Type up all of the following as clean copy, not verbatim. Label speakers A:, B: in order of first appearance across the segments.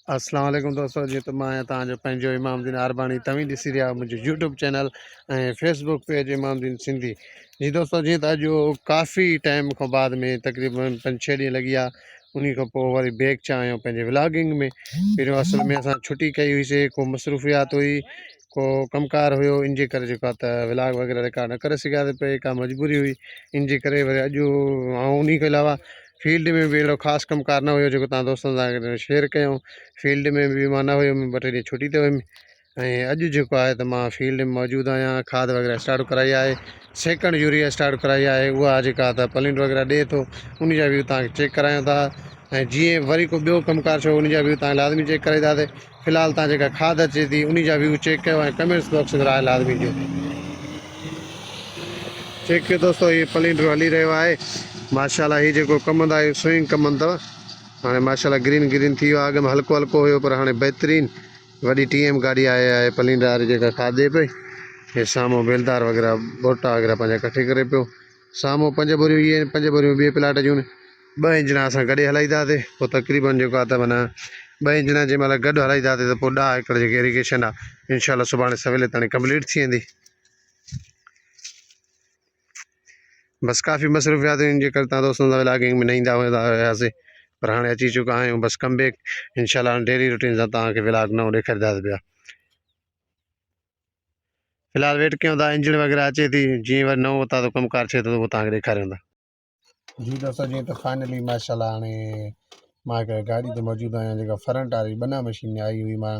A: अस्सलाम वालेकुम दोस्तों जी। तो मैं तव्हांजो पंहिंजो इमामुद्दीन अरबानी तव्हीं ॾिसी रहिया मुंहिंजो यूट्यूब चैनल ऐं फेसबुक पेज इमामुद्दीन सिंधी। जी दोस्तों, जीअं त अॼु काफ़ी टाइम खां बाद में तक़रीबन 5-6 ॾींहं लॻी विया, उन खां पोइ वरी बैक थिया आहियूं पंहिंजे व्लॉगिंग में। पहिरियों असल में असां छुटी कई हुईसीं, को मसरूफ़ियात हुई, को कमकार हुयो, इन जे करे जेको आहे त व्लॉग वग़ैरह रिकॉर्ड न करे सघियासीं पे, का मजबूरी हुई। इन जे करे वरी अॼु ऐं उन खां अलावा फील्ड में बि अहिड़ो ख़ासि कमकार न हुयो जेको तव्हां दोस्तनि सां शेयर कयूं। फील्ड में बि मां न हुयुमि, 2-3 ॾींहं छुटी ते हुयुमि। ऐं अॼु जेको आहे त मां फील्ड में मौजूदु आहियां। खाद वग़ैरह स्टार्ट कराई आहे, सेकंड यूरिया स्टार्ट कराई आहे, उहा जेका त पलिंड वग़ैरह ॾिए थो, उन जा व्यू तव्हांखे चेक करायूं था। ऐं जीअं वरी को ॿियो कमकार छो, उन जा व्यू तव्हां लाज़मी चेक कराईंदासीं। फ़िलहालु तव्हां जेका खाद अचे थी उन जा व्यू चेक कयो ऐं कमेंट्स बॉक्स में राय लाज़मी ॾियो। चेक कयो दोस्तों, हीअ पलिंड हली रहियो आहे माशाल्लाह। हीअ जेको कमंदो आहे स्विंग कमंदो अथव, हाणे माशाल्लाह ग्रीन ग्रीन थी वियो आहे। अॻु में हल्को हल्को हुयो, पर हाणे बहितरीनु वॾी TM गाॾी आहे पलिंड वारी जेका खाद ॾिए पई। हे साम्हूं बेलदार वग़ैरह बोटा वग़ैरह पंहिंजा कठे करे पियो। साम्हूं 5 बोरियूं, इहे 5 बोरियूं ॿिए प्लाट जूं आहिनि। 2 इंजण असां गॾु हलाईंदासीं, पोइ तक़रीबन जेको आहे त माना 2 इंजण जंहिं महिल गॾु हलाईंदासीं त पोइ 10 एकड़ जेकी इरीगेशन आहे इनशाला सुभाणे सवेल ताईं कंप्लीट थी वेंदी। बसि काफ़ी मसरूफ़ियात इन जे करे तव्हां दोस्तनि सां व्लॉगिंग में न ईंदा हुयासीं, पर हाणे अची चुका आहियूं। बसि कम बैक इनशाला डेली रूटीन सां तव्हांखे व्लॉग नओं ॾेखारींदासीं पिया। फ़िलहालु वेट कयूं था, इंजण वग़ैरह अचे थी, जीअं वरी नओं उतां तो कमकार थिए थो उहो तव्हांखे ॾेखारियूं था। जी दोस्तों, जीअं त फाइनली माशाल्लाह हाणे मां हिकु गाॾी ते मौजूदु आहियां जेका फ्रंट वारी बना मशीन आई हुई। मां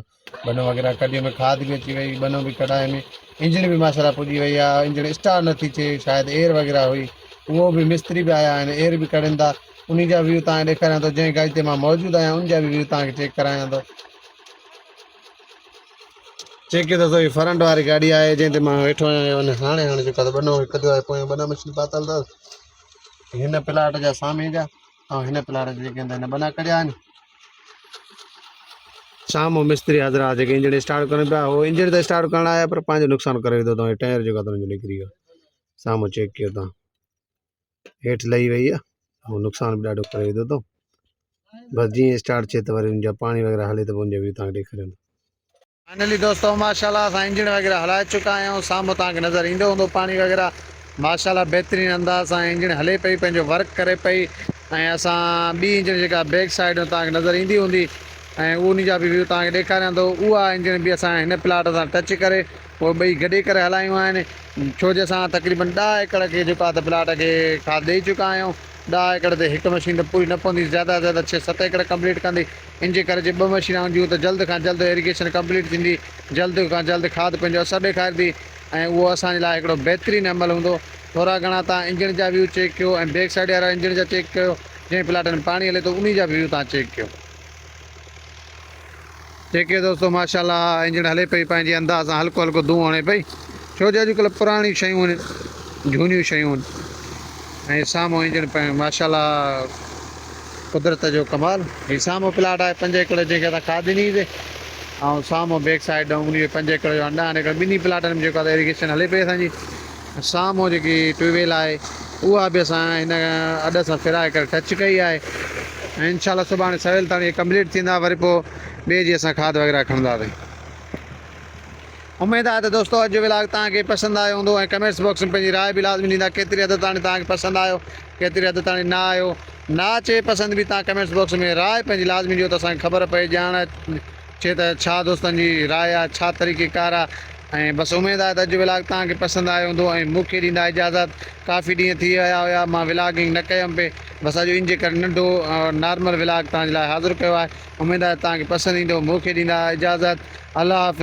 A: बनो वग़ैरह कढी में खाद बि अची वई, बनो बि कढाए में, इंजण बि माशाल्लाह पुॼी वई आहे। इंजण स्टार्ट नथी थिए, शायदि एयर वग़ैरह हुई, उहो बि मिस्त्री बि आया आहिनि, एयर बि कढनि था। उन जा व्यू तव्हांखे ॾेखारियां थो। जंहिं गाॾी ते मां मौजूदु आहियां उन जा बि व्यू तव्हांखे चेक करायां थो। चेक कयो दोस्तों, हीअ फ्रंट वारी गाॾी आहे जंहिं ते मां वेठो आहियां। हाणे जेको आहे बनो कढियो आहे, पोइ बना मशीन पातल अथसि हिन प्लाट जा साम्हूं जा, ऐं हिन प्लाट जा जेके हिन बना कढिया आहिनि। साम्हूं मिस्त्री हज़रात जेके इंजण स्टार्ट कनि पिया, उहो इंजण त स्टार्ट करणु आया पर पंहिंजो नुक़सानु करे विधो अथऊं। टायर जेको आहे हुनजो निकिरी वियो, साम्हूं चेक कयो तव्हां, हेठि लही वई आहे, ऐं नुक़सानु बि ॾाढो करे विधो अथऊं। बसि जीअं स्टार्ट थिए त वरी उनजा पाणी वग़ैरह हले त पोइ उनजा बि तव्हांखे ॾेखारियूं। फाइनली दोस्तों माशाल्लाह असां इंजण वग़ैरह हलाए चुका आहियूं। साम्हूं तव्हांखे नज़र ईंदो हूंदो पाणी वग़ैरह। माशाल्लाह बहितरीनु अंदाज़ सां इंजण हले पई, पंहिंजो वर्क करे पई। ऐं असां ॿी इंजण जेका बैक साइड तव्हांखे नज़र ईंदी हूंदी ऐं उन जा बि व्यू तव्हांखे ॾेखारियां थो। उहा इंजण बि असां हिन प्लाट सां टच करे पोइ ॿई गॾे करे हलायूं आहिनि, छो जो असां तक़रीबन 10 एकड़ खे जेको आहे त प्लाट खे खाद ॾेई चुका आहियूं। 10 एकड़ ते हिकु मशीन त पूरी न पवंदी, ज़्यादा से ज़्यादा 6-7 एकड़ कंप्लीट कंदी। इन जे करे जे 2 मशीनां हूंदियूं त जल्द खां जल्द इरीगेशन कंप्लीट थींदी, जल्द खां जल्द खाद पंहिंजो असरु ॾेखारींदी ऐं उहो असांजे लाइ हिकिड़ो बहितरीनु अमल हूंदो। थोरा घणा तव्हां इंजण जा व्यू चेक कयो ऐं बैक साइड वारा इंजण जा चेक कयो। जंहिं प्लाटनि में पाणी हले थो उन जा व्यू तव्हां चेक कयो। चेक कयो दोस्तों, माशाल्लाह इंजण हले पई पंहिंजे अंदाज़ सां, हल्को हल्को धूं हणे पई, छो जो अॼुकल्ह पुराणी शयूं आहिनि, झूनियूं शयूं आहिनि। ऐं साम्हूं इंजण माशाल्लाह कुदरत जो कमाल। हीअ साम्हूं प्लाट आहे 5 एकड़ जंहिंखे असां खाद ॾिनीसीं, ऐं साम्हूं बैक साइड उन 5 एकड़ जो 10 एकड़ ॿिन्ही प्लाटनि में जेको आहे इरीगेशन हले पई असांजी। साम्हूं जेकी ट्यूबवेल आहे उहा बि असां हिन अॾ सां फिराए करे टच कई आहे ऐं इनशाला सुभाणे सवेल ताईं कंप्लीट थींदा। वरी पोइ ॿिए ॾींहुं असां खाद वग़ैरह खणंदासीं। उमेदु आहे त दोस्तों अॼु व्लॉग तव्हांखे पसंदि आयो हूंदो ऐं कमेंट्स बॉक्स में पंहिंजी राय बि लाज़मी ॾींदा, केतिरी हद ताईं तव्हांखे पसंदि आयो, केतिरी हद ताईं न आयो। ना अचे पसंदि बि तव्हां कमेंट्स बॉक्स में राय पंहिंजी लाज़मी ॾियो त असांखे ख़बर पए, ॼाण अचे त छा दोस्तनि जी राय आहे, छा तरीक़ेकार आहे। ऐं बसि उमेदु आहे त अॼु व्लॉग तव्हांखे पसंदि आयो हूंदो ऐं मूंखे ॾींदा इजाज़त। काफ़ी ॾींहं थी विया हुया मां व्लॉगिंग न कयुमि पे, बसि अॼु इन जे करे नंढो नॉर्मल व्लॉग तव्हांजे लाइ हाज़िर कयो आहे। उमेदु आहे तव्हांखे पसंदि ईंदो। मूंखे ॾींदा इजाज़त। अल्लाह हाफ़िज़।